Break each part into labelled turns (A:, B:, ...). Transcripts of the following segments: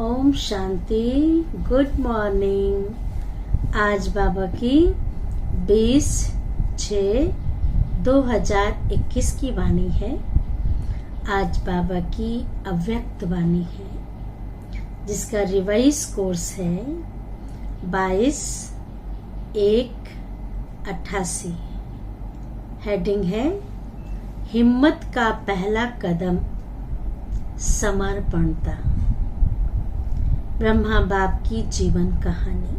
A: Om Shanti. Good morning. आज बाबा की 20/6/2021 की वाणी है। आज बाबा की अव्यक्त वाणी है जिसका रिवाइज कोर्स है 22/1/88। हेडिंग है हिम्मत का पहला कदम समर्पणता। ब्रह्मा बाप की जीवन कहानी।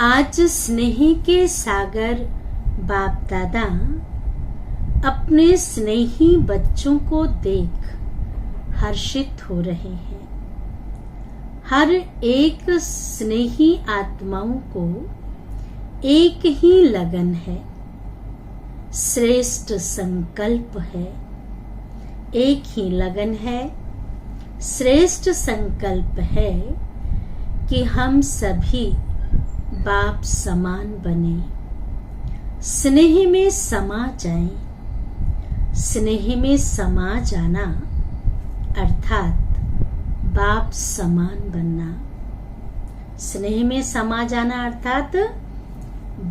A: आज स्नेही के सागर बाप दादा अपने स्नेही बच्चों को देख हर्षित हो रहे हैं। हर एक स्नेही आत्माओं को एक ही लगन है, श्रेष्ठ संकल्प है। एक ही लगन है, श्रेष्ठ संकल्प है कि हम सभी बाप समान बने, स्नेह में समा जाएं। स्नेह में समा जाना अर्थात बाप समान बनना। स्नेह में समा जाना अर्थात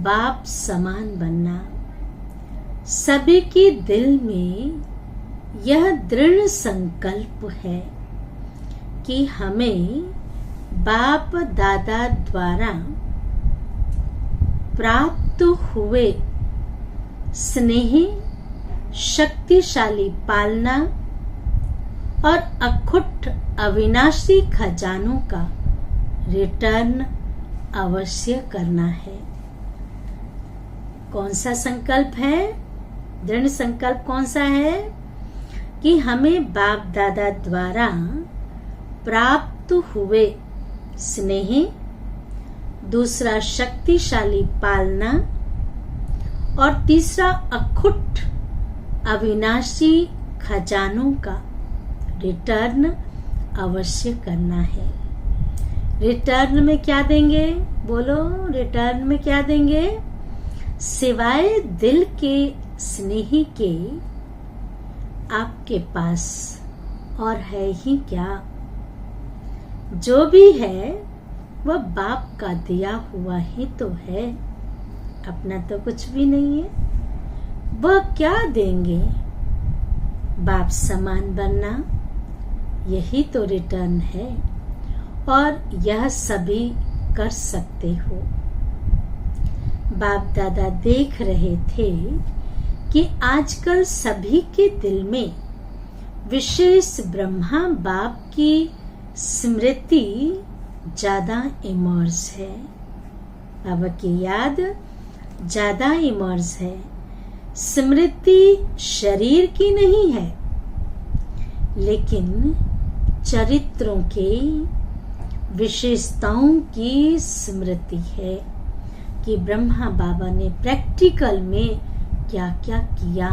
A: बाप समान बनना। सभी के दिल में यह दृढ़ संकल्प है कि हमें बाप दादा द्वारा प्राप्त हुए स्नेह, शक्तिशाली पालना और अखुट अविनाशी खजानों का रिटर्न अवश्य करना है। कौन सा संकल्प है? दृढ़ संकल्प कौन सा है? कि हमें बाप दादा द्वारा प्राप्त हुए स्नेह, दूसरा शक्तिशाली पालना और तीसरा अखुट अविनाशी खजानों का रिटर्न अवश्य करना है। रिटर्न में क्या देंगे? बोलो, रिटर्न में क्या देंगे? सिवाय दिल के स्नेह के आपके पास और है ही क्या? जो भी है वह बाप का दिया हुआ ही तो है, अपना तो कुछ भी नहीं है। वह क्या देंगे? बाप समान बनना, यही तो रिटर्न है और यह सभी कर सकते हो। बाप दादा देख रहे थे कि आजकल सभी के दिल में विशेष ब्रह्मा बाप की स्मृति ज्यादा इमर्ज है। बाबा की याद ज्यादा इमर्ज है। स्मृति शरीर की नहीं है, लेकिन चरित्रों के विशेषताओं की स्मृति है कि ब्रह्मा बाबा ने प्रैक्टिकल में क्या क्या किया,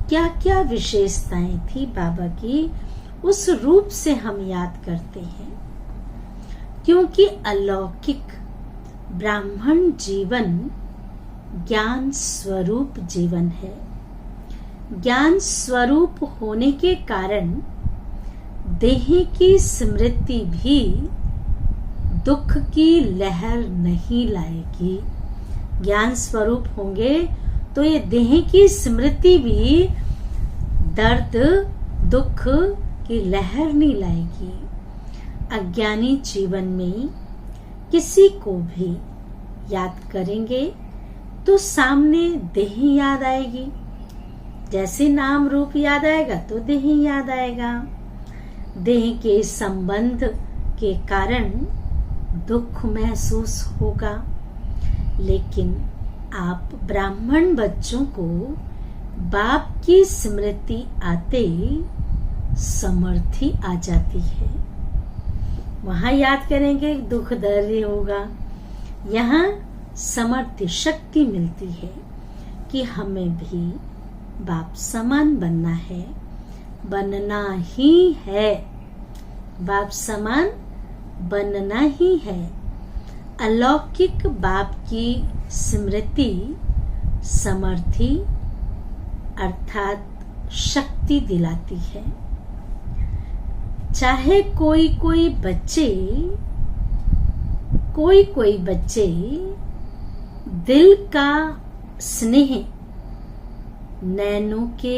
A: क्या क्या विशेषताएं थी बाबा की, उस रूप से हम याद करते हैं। क्योंकि अलौकिक ब्राह्मण जीवन ज्ञान स्वरूप जीवन है। ज्ञान स्वरूप होने के कारण देह की स्मृति भी दुख की लहर नहीं लाएगी। ज्ञान स्वरूप होंगे तो ये देह की स्मृति भी दर्द दुख की लहर नहीं लाएगी। अज्ञानी जीवन में किसी को भी याद करेंगे तो सामने देह याद आएगी। जैसे नाम रूप याद आएगा तो देह याद आएगा। देह के संबंध के कारण दुख महसूस होगा, लेकिन आप ब्राह्मण बच्चों को बाप की स्मृति आते समर्थी आ जाती है। वहां याद करेंगे दुख दर्द होगा, यहाँ समर्थी शक्ति मिलती है कि हमें भी बाप समान बनना है, बनना ही है। बाप समान बनना ही है। अलौकिक बाप की स्मृति समर्थी अर्थात शक्ति दिलाती है। चाहे कोई कोई बच्चे दिल का स्नेह नैनों के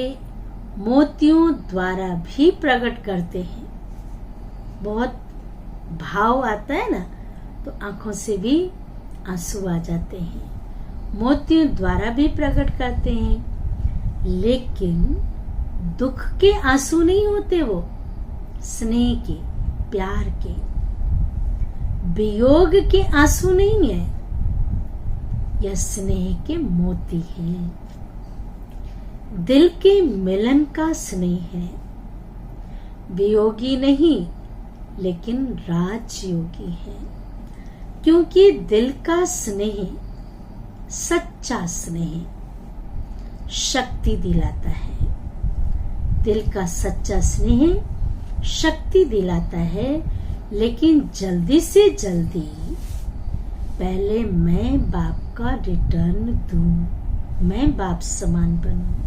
A: मोतियों द्वारा भी प्रकट करते हैं। बहुत भाव आता है ना, तो आंखों से भी आंसू आ जाते हैं, मोतियों द्वारा भी प्रकट करते हैं। लेकिन दुख के आंसू नहीं होते, वो स्नेह के, प्यार के, वियोग के आंसू नहीं है, यह स्नेह के मोती हैं। दिल के मिलन का स्नेह है, वियोगी नहीं लेकिन राजयोगी है, क्योंकि दिल का स्नेह सच्चा स्नेह शक्ति दिलाता है। दिल का सच्चा स्नेह शक्ति दिलाता है, लेकिन जल्दी से जल्दी पहले मैं बाप का रिटर्न दूं, मैं बाप समान बनूं।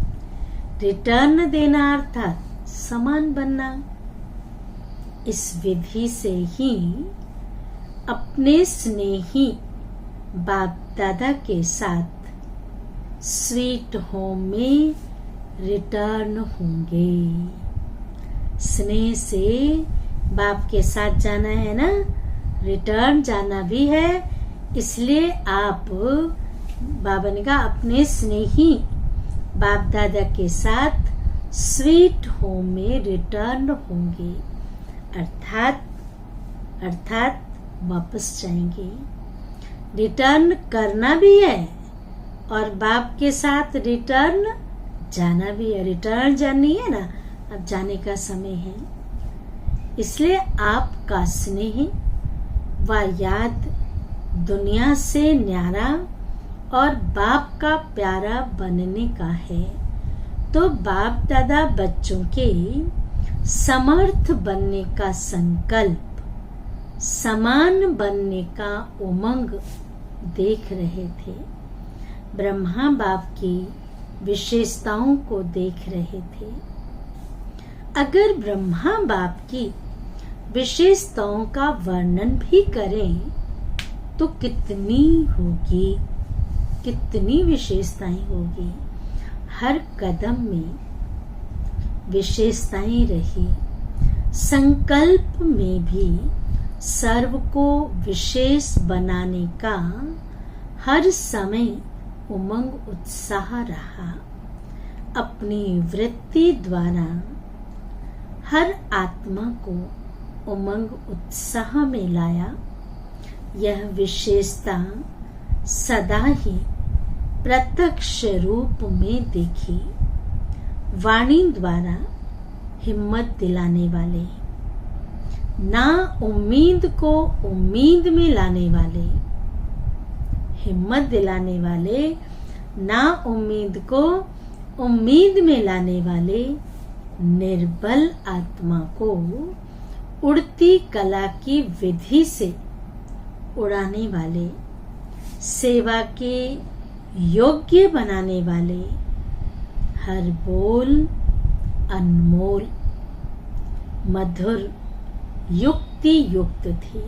A: रिटर्न देना अर्थात समान बनना। इस विधि से ही अपने स्नेही बाप दादा के साथ स्वीट होम में रिटर्न होंगे। स्नेह से बाप के साथ जाना है ना, रिटर्न जाना भी है, इसलिए आप बाबा ने कहा अपने स्नेही बाप दादा के साथ स्वीट होम में रिटर्न होंगे, अर्थात वापस जाएंगे। रिटर्न करना भी है और बाप के साथ रिटर्न जाना भी है। रिटर्न जानी है ना, अब जाने का समय है। इसलिए आपका स्नेह व याद दुनिया से न्यारा और बाप का प्यारा बनने का है। तो बाप दादा बच्चों के समर्थ बनने का संकल्प, समान बनने का उमंग देख रहे थे। ब्रह्मा बाप की विशेषताओं को देख रहे थे। अगर ब्रह्मा बाप की विशेषताओं का वर्णन भी करें तो कितनी होगी, कितनी विशेषताएं होगी। हर कदम में विशेषताएं रही। संकल्प में भी सर्व को विशेष बनाने का हर समय उमंग उत्साह रहा। अपनी वृत्ति द्वारा हर आत्मा को उमंग उत्साह में लाया। यह विशेषता सदा ही प्रत्यक्ष रूप में देखी। वाणी द्वारा हिम्मत दिलाने वाले, ना उम्मीद को उम्मीद में लाने वाले, हिम्मत दिलाने वाले, ना उम्मीद को उम्मीद में लाने वाले, निर्बल आत्मा को उड़ती कला की विधि से उड़ाने वाले, सेवा के योग्य बनाने वाले, हर बोल अनमोल मधुर युक्ति युक्त थे।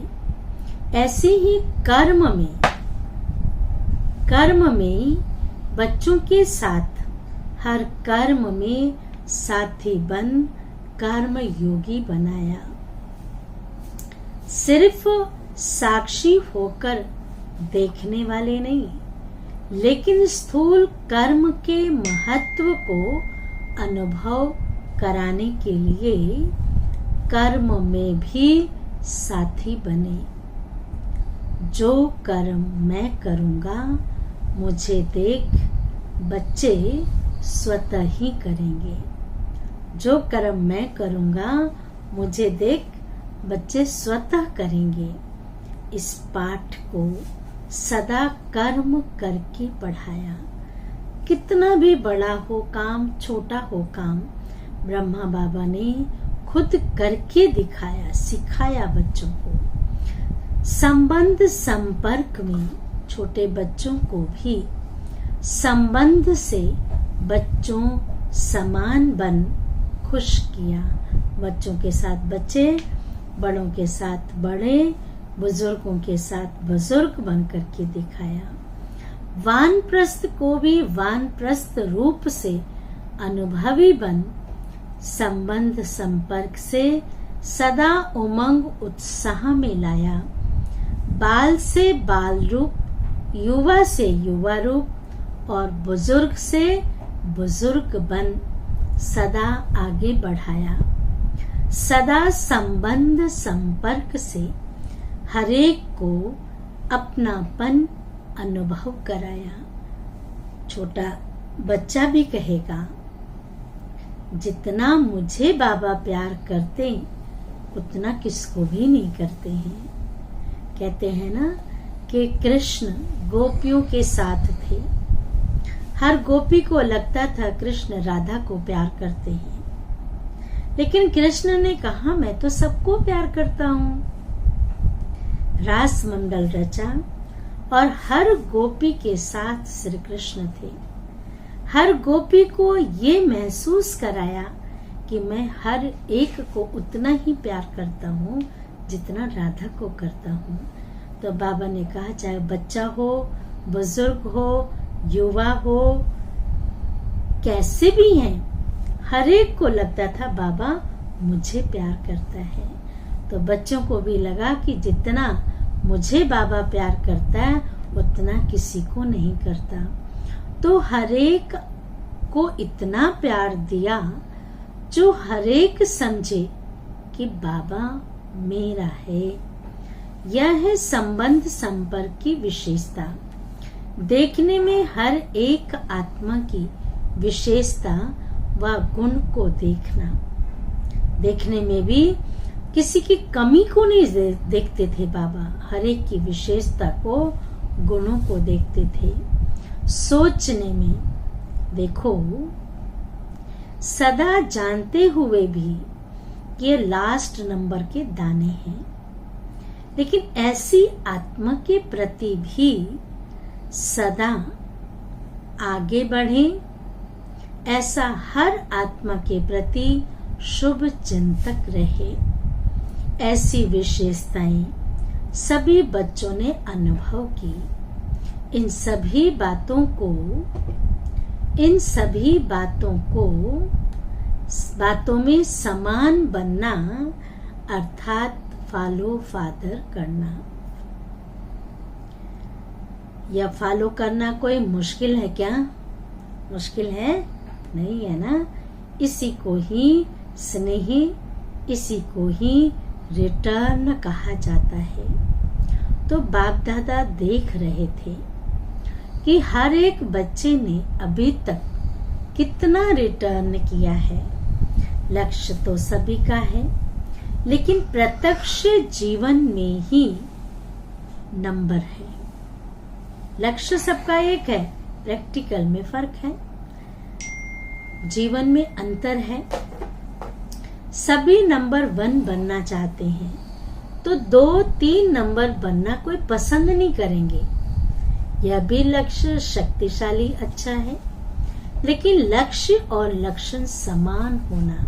A: ऐसे ही कर्म में बच्चों के साथ हर कर्म में साथी बन कर्म योगी बनाया। सिर्फ साक्षी होकर देखने वाले नहीं, लेकिन स्थूल कर्म के महत्व को अनुभव कराने के लिए कर्म में भी साथी बने। जो कर्म मैं करूँगा मुझे देख बच्चे स्वतः ही करेंगे। जो कर्म मैं करूँगा मुझे देख बच्चे स्वतः करेंगे। इस पाठ को सदा कर्म करके पढ़ाया। कितना भी बड़ा हो काम, छोटा हो काम, ब्रह्मा बाबा ने खुद करके दिखाया, सिखाया बच्चों को। संबंध संपर्क में छोटे बच्चों को भी संबंध से बच्चों समान बन खुश किया, बच्चों के साथ बच्चे, बड़ों के साथ बड़े, बुजुर्गों के साथ बुजुर्ग बन करके दिखाया। वानप्रस्थ को भी वानप्रस्थ रूप से अनुभवी बन संबंध संपर्क से सदा उमंग उत्साह में लाया। बाल से बाल रूप, युवा से युवा रूप और बुजुर्ग से बुजुर्ग बन सदा आगे बढ़ाया। सदा संबंध संपर्क से हरेक को अपनापन अनुभव कराया। छोटा बच्चा भी कहेगा, जितना मुझे बाबा प्यार करते उतना किसको भी नहीं करते हैं। कहते हैं ना कि कृष्ण गोपियों के साथ थे। हर गोपी को लगता था कृष्ण राधा को प्यार करते हैं, लेकिन कृष्ण ने कहा मैं तो सबको प्यार करता हूँ। रास मंडल रचा और हर गोपी के साथ श्री कृष्ण थे। हर गोपी को ये महसूस कराया कि मैं हर एक को उतना ही प्यार करता हूँ जितना राधा को करता हूँ। तो बाबा ने कहा चाहे बच्चा हो, बुजुर्ग हो, युवा हो, कैसे भी हैं, हर एक को लगता था बाबा मुझे प्यार करता है। तो बच्चों को भी लगा कि जितना मुझे बाबा प्यार करता है उतना किसी को नहीं करता। तो हरेक को इतना प्यार दिया जो हरेक समझे कि बाबा मेरा है। यह है संबंध संपर्क की विशेषता। देखने में हर एक आत्मा की विशेषता व गुण को देखना। देखने में भी किसी की कमी को नहीं देखते थे बाबा, हर एक की विशेषता को, गुणों को देखते थे। सोचने में देखो, सदा जानते हुए भी ये लास्ट नंबर के दाने हैं, लेकिन ऐसी आत्मा के प्रति भी सदा आगे बढ़े, ऐसा हर आत्मा के प्रति शुभ चिंतक रहे। ऐसी विशेषताएं सभी बच्चों ने अनुभव की। इन सभी बातों में समान बनना अर्थात फॉलो फादर करना। यह फॉलो करना कोई मुश्किल है क्या? मुश्किल है नहीं है ना। इसी को ही स्नेही, इसी को ही रिटर्न कहा जाता है। तो बाप दादा देख रहे थे कि हर एक बच्चे ने अभी तक कितना रिटर्न किया है। लक्ष्य तो सभी का है, लेकिन प्रत्यक्ष जीवन में ही नंबर है। लक्ष्य सबका एक है, प्रैक्टिकल में फर्क है, जीवन में अंतर है। सभी नंबर 1 बनना चाहते हैं, तो 2-3 नंबर बनना कोई पसंद नहीं करेंगे। यह भी लक्ष्य शक्तिशाली अच्छा है, लेकिन लक्ष्य और लक्षण समान होना,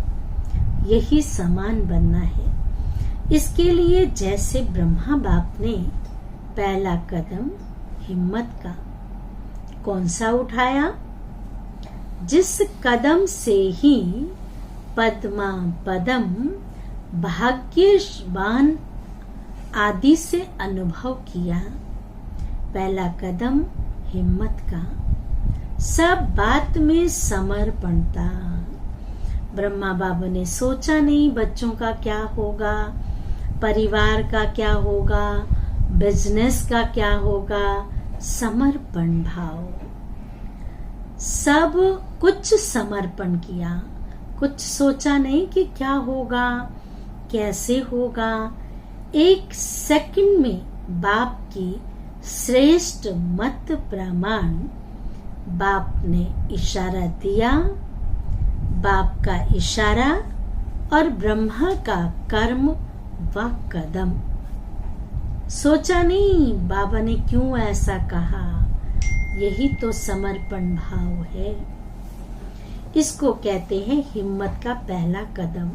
A: यही समान बनना है। इसके लिए जैसे ब्रह्मा बाप ने पहला कदम हिम्मत का कौन सा उठाया, जिस कदम से ही पद्मा पदम भाग्यवान आदि से अनुभव किया। पहला कदम हिम्मत का, सब बात में समर्पणता। ब्रह्मा बाबा ने सोचा नहीं बच्चों का क्या होगा, परिवार का क्या होगा, बिजनेस का क्या होगा। समर्पण भाव, सब कुछ समर्पण किया। कुछ सोचा नहीं कि क्या होगा, कैसे होगा। एक सेकंड में बाप की श्रेष्ठ मत प्रमाण बाप ने इशारा दिया। बाप का इशारा और ब्रह्मा का कर्म व कदम। सोचा नहीं बाबा ने क्यों ऐसा कहा, यही तो समर्पण भाव है। इसको कहते हैं हिम्मत का पहला कदम।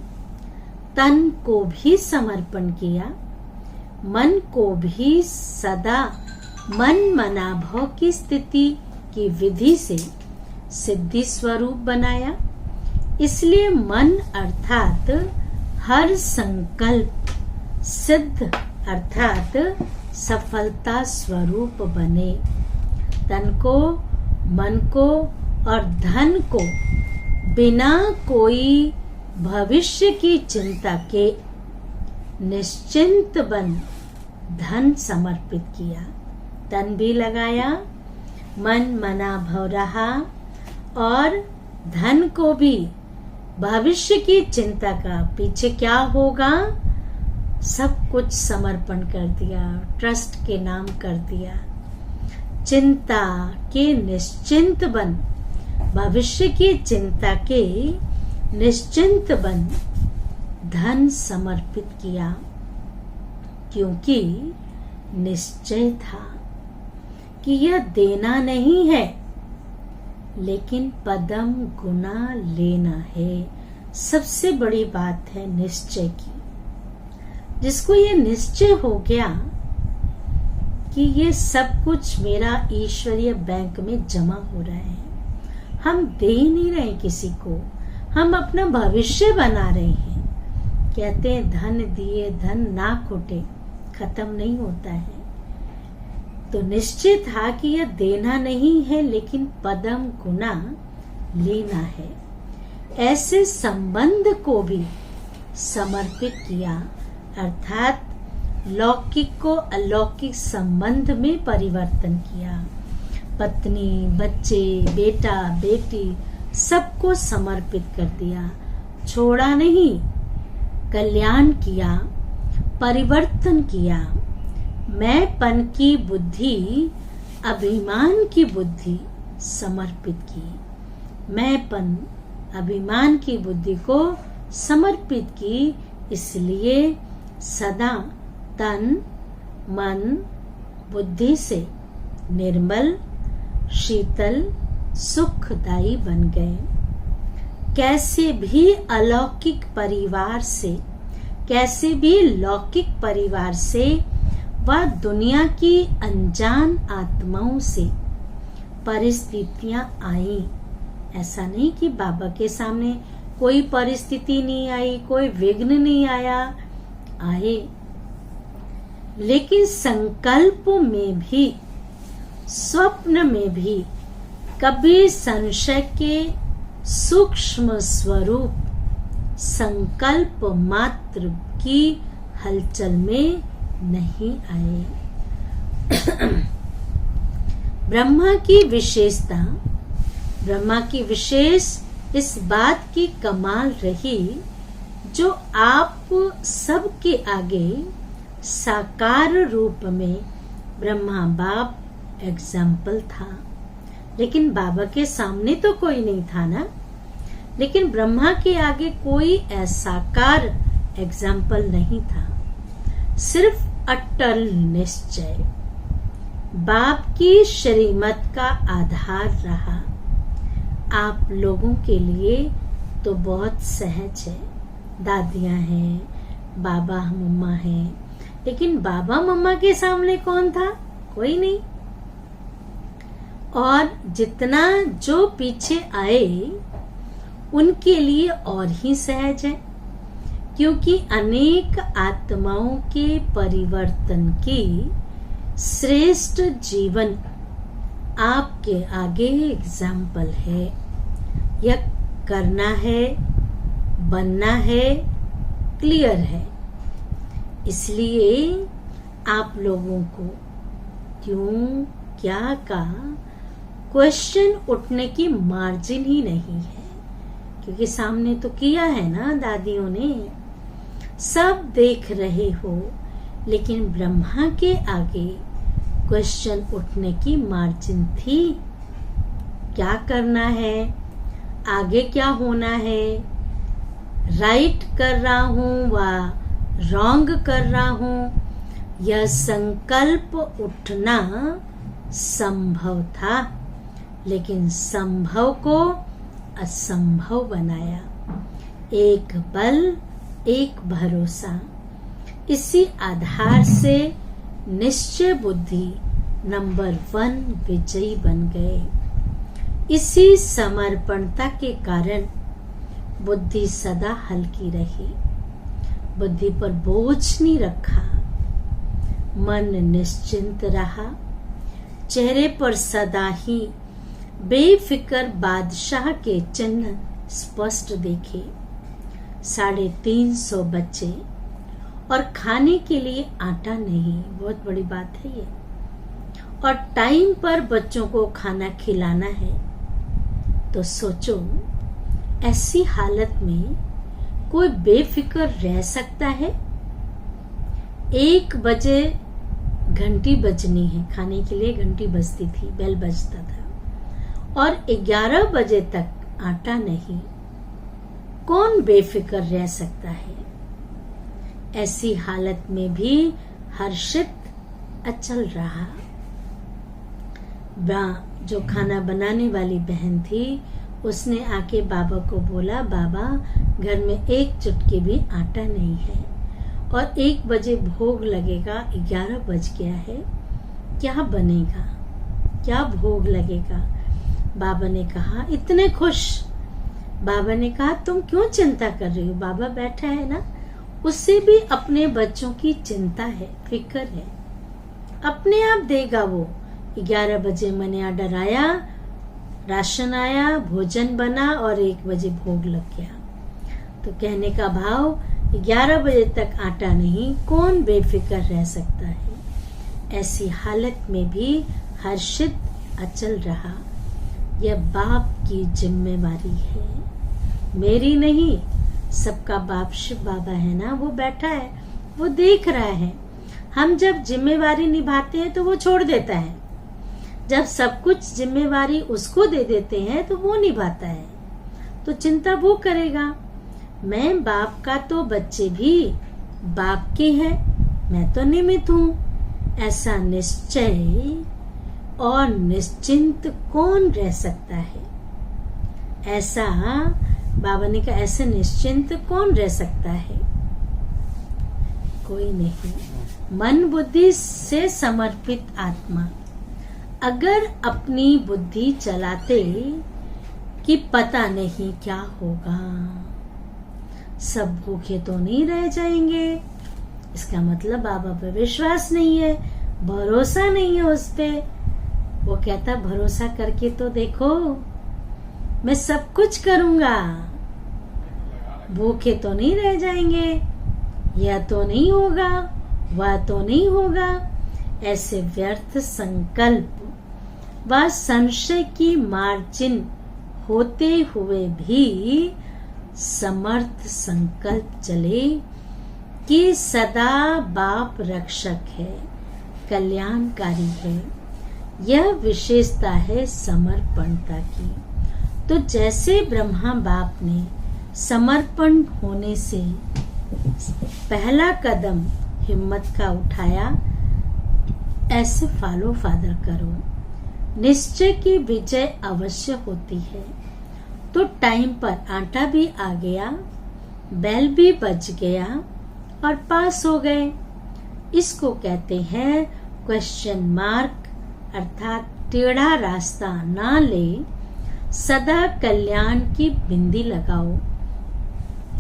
A: तन को भी समर्पण किया, मन को भी सदा मन मनाभव की स्थिति की विधि से सिद्धि स्वरूप बनाया। इसलिए मन अर्थात हर संकल्प सिद्ध अर्थात सफलता स्वरूप बने। तन को, मन को और धन को बिना कोई भविष्य की चिंता के निश्चिंत बन धन समर्पित किया। तन भी लगाया, मन मना भव रहा और धन को भी भविष्य की चिंता का पीछे क्या होगा सब कुछ समर्पण कर दिया, ट्रस्ट के नाम कर दिया। चिंता के निश्चिंत बन, भविष्य की चिंता के निश्चिंत बन धन समर्पित किया, क्योंकि निश्चय था कि यह देना नहीं है लेकिन पदम गुना लेना है। सबसे बड़ी बात है निश्चय की। जिसको ये निश्चय हो गया कि ये सब कुछ मेरा ईश्वरीय बैंक में जमा हो रहा है, हम दे नहीं रहे किसी को, हम अपना भविष्य बना रहे हैं। कहते हैं धन दिए धन ना खोटे, खत्म नहीं होता है। तो निश्चय था कि यह देना नहीं है लेकिन पदम गुना लेना है। ऐसे संबंध को भी समर्पित किया, अर्थात लौकिक को अलौकिक संबंध में परिवर्तन किया। पत्नी, बच्चे, बेटा, बेटी सबको समर्पित कर दिया, छोड़ा नहीं, कल्याण किया, परिवर्तन किया। मैंपन की बुद्धि, अभिमान की बुद्धि समर्पित की। मैंपन, अभिमान की बुद्धि को समर्पित की, इसलिए सदा तन मन बुद्धि से निर्मल, शीतल, सुखदायी बन गए। कैसे भी अलौकिक परिवार से, कैसे भी लौकिक परिवार से वह दुनिया की अनजान आत्माओं से परिस्थितियां आई। ऐसा नहीं कि बाबा के सामने कोई परिस्थिति नहीं आई, कोई विघ्न नहीं आया, आए, लेकिन संकल्प में भी, स्वप्न में भी कभी संशय के सूक्ष्म स्वरूप संकल्प मात्र की हलचल में नहीं आए। ब्रह्मा की विशेषता, ब्रह्मा की विशेष इस बात की कमाल रही जो आप सबके आगे साकार रूप में ब्रह्मा बाप एग्जाम्पल था। लेकिन बाबा के सामने तो कोई नहीं था ना, लेकिन ब्रह्मा के आगे कोई साकार एग्जाम्पल नहीं था। सिर्फ अटल निश्चय बाप की श्रीमत का आधार रहा। आप लोगों के लिए तो बहुत सहज है, दादियां हैं, बाबा मम्मा हैं, लेकिन बाबा मम्मा के सामने कौन था? कोई नहीं। और जितना जो पीछे आए उनके लिए और ही सहज है, क्योंकि अनेक आत्माओं के परिवर्तन की श्रेष्ठ जीवन आपके आगे एग्जाम्पल है। यह करना है, बनना है, क्लियर है। इसलिए आप लोगों को क्यों, क्या का क्वेश्चन उठने की मार्जिन ही नहीं है, क्योंकि सामने तो किया है ना दादियों ने, सब देख रहे हो। लेकिन ब्रह्मा के आगे क्वेश्चन उठने की मार्जिन थी। क्या करना है, आगे क्या होना है, राइट कर रहा हूं व रॉन्ग कर रहा हूं, यह संकल्प उठना संभव था, लेकिन संभव को असंभव बनाया। एक बल, एक भरोसा। इसी आधार से निश्चय बुद्धि नंबर 1 विजयी बन गए। इसी समर्पणता के कारण बुद्धि सदा हल्की रही, बुद्धि पर बोझ नहीं रखा, मन निश्चिंत रहा, चेहरे पर सदा ही बेफिक्र बादशाह के चिन्ह स्पष्ट देखे। 350 बच्चे और खाने के लिए आटा नहीं, बहुत बड़ी बात है ये, और टाइम पर बच्चों को खाना खिलाना है। तो सोचो, ऐसी हालत में कोई बेफिक्र रह सकता है? 1 बजे घंटी बजनी है, खाने के लिए घंटी बजती थी, बेल बजता था, और 11 बजे तक आटा नहीं। कौन बेफिक्र रह सकता है? ऐसी हालत में भी हर्षित अचल रहा। जो खाना बनाने वाली बहन थी, उसने आके बाबा को बोला, बाबा घर में 1 चुटकी भी आटा नहीं है और 1 बजे भोग लगेगा, 11 बज गया है, क्या बनेगा, क्या भोग लगेगा? बाबा ने कहा, इतने खुश। बाबा ने कहा, तुम क्यों चिंता कर रही हो? बाबा बैठा है ना, उससे भी अपने बच्चों की चिंता है, फिक्र है, अपने आप देगा वो। 11 बजे मैंने ऑर्डर आया, राशन आया, भोजन बना और 1 बजे भोग लग गया। तो कहने का भाव, 11 बजे तक आटा नहीं, कौन बेफिक्र रह सकता है? ऐसी हालत में भी हर्षित अचल रहा। यह बाप की जिम्मेवारी है, मेरी नहीं। सबका बाप शिव बाबा है ना, वो बैठा है, वो देख रहा है। हम जब जिम्मेवारी निभाते हैं तो वो छोड़ देता है, जब सब कुछ जिम्मेवारी उसको दे देते हैं तो वो निभाता है, तो चिंता वो करेगा। मैं बाप का तो बच्चे भी बाप के हैं, मैं तो निमित्त हूँ। ऐसा निश्चय और निश्चिंत कौन रह सकता है? ऐसा बाबा ने कहा, ऐसे निश्चिंत कौन रह सकता है? कोई नहीं। मन बुद्धि से समर्पित आत्मा अगर अपनी बुद्धि चलाते कि पता नहीं क्या होगा, सब भूखे तो नहीं रह जाएंगे, इसका मतलब बाबा पे विश्वास नहीं है, भरोसा नहीं है उस पे। वो कहता, भरोसा करके तो देखो, मैं सब कुछ करूंगा, भूखे तो नहीं रह जाएंगे, यह तो नहीं होगा, वह तो नहीं होगा। ऐसे व्यर्थ संकल्प व संशय की मार्जिन होते हुए भी समर्थ संकल्प चले कि सदा बाप रक्षक है, कल्याणकारी है। यह विशेषता है समर्पणता की। तो जैसे ब्रह्मा बाप ने समर्पण होने से पहला कदम हिम्मत का उठाया, ऐसे फॉलो फादर करो। निश्चय की विजय अवश्य होती है। तो टाइम पर आटा भी आ गया, बेल भी बज गया और पास हो गए। इसको कहते हैं क्वेश्चन मार्क, अर्थात टेढ़ा रास्ता ना ले, सदा कल्याण की बिंदी लगाओ,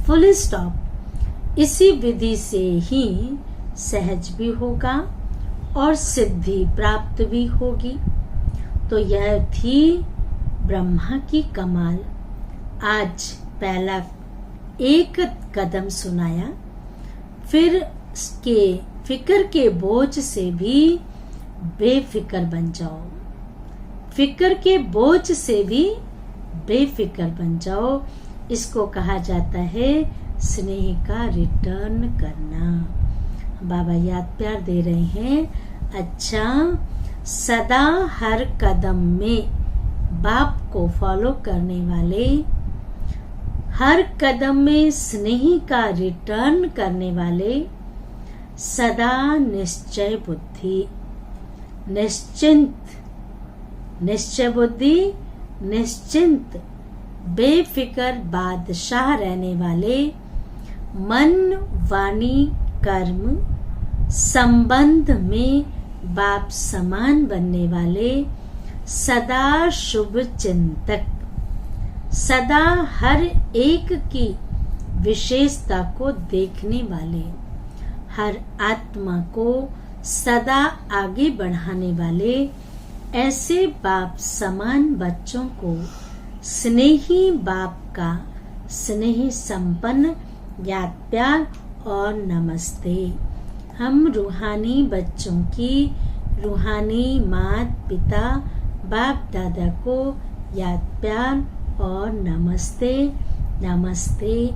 A: फुल स्टॉप। इसी विधि से ही सहज भी होगा और सिद्धि प्राप्त भी होगी। तो यह थी ब्रह्मा की कमाल। आज पहला एक कदम सुनाया, फिर के फिक्र के बोझ से भी बेफिक्र बन जाओ, फिक्र के बोझ से भी बेफिक्र बन जाओ। इसको कहा जाता है स्नेह का रिटर्न करना। बाबा याद प्यार दे रहे हैं। अच्छा, सदा हर कदम में बाप को फॉलो करने वाले, हर कदम में स्नेह का रिटर्न करने वाले, सदा निश्चय बुद्धि, निश्चिंत, निश्चय बुद्धि, निश्चिंत, बेफिक्र बादशाह रहने वाले, मन वाणी कर्म संबंध में बाप समान बनने वाले सदा शुभ चिंतक, सदा हर एक की विशेषता को देखने वाले, हर आत्मा को सदा आगे बढ़ाने वाले ऐसे बाप समान बच्चों को स्नेही बाप का स्नेह संपन्न याद प्यार और नमस्ते। हम रूहानी बच्चों की रूहानी मात पिता बाप दादा को याद प्यार और नमस्ते नमस्ते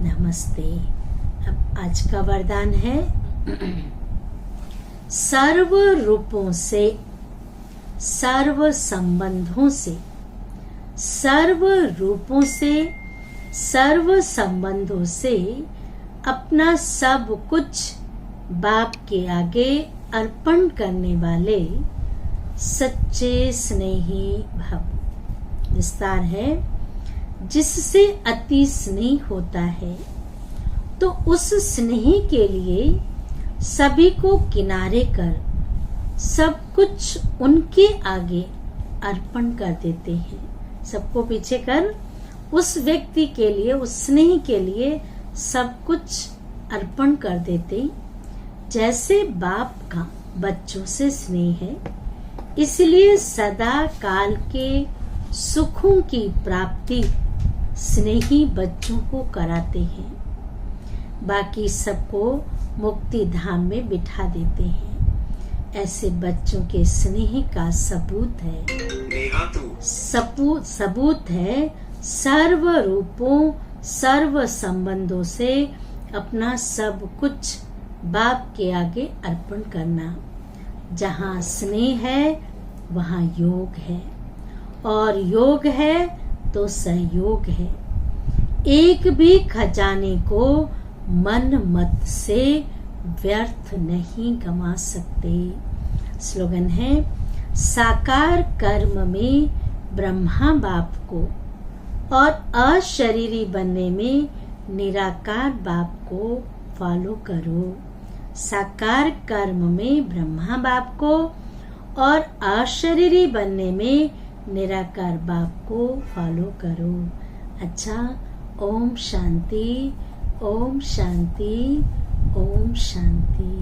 A: नमस्ते। अब आज का वरदान है सर्व रूपों से, सर्व संबंधों से, सर्व रूपों से, सर्व संबंधों से अपना सब कुछ बाप के आगे अर्पण करने वाले सच्चे स्नेही भव। विस्तार है, जिससे अति स्नेह होता है तो उस स्नेह के लिए सभी को किनारे कर सब कुछ उनके आगे अर्पण कर देते हैं। सबको पीछे कर उस व्यक्ति के लिए, उस स्नेह के लिए सब कुछ अर्पण कर देते। जैसे बाप का बच्चों से स्नेह है, इसलिए सदा काल के सुखों की प्राप्ति स्नेही बच्चों को कराते हैं। बाकी सबको मुक्ति धाम में बिठा देते हैं। ऐसे बच्चों के स्नेह का सबूत है सर्व रूपों सर्व संबंधों से अपना सब कुछ बाप के आगे अर्पण करना। जहाँ स्नेह है वहाँ योग है, और योग है तो सहयोग है। एक भी खजाने को मन मत से व्यर्थ नहीं गंवा सकते। स्लोगन है, साकार कर्म में ब्रह्मा बाप को और अशरीरी बनने में निराकार बाप को फॉलो करो। साकार कर्म में ब्रह्मा बाप को और अशरीरी बनने में निराकार बाप को फॉलो करो। अच्छा, ओम शांति, ओम शांति, ओम शांति।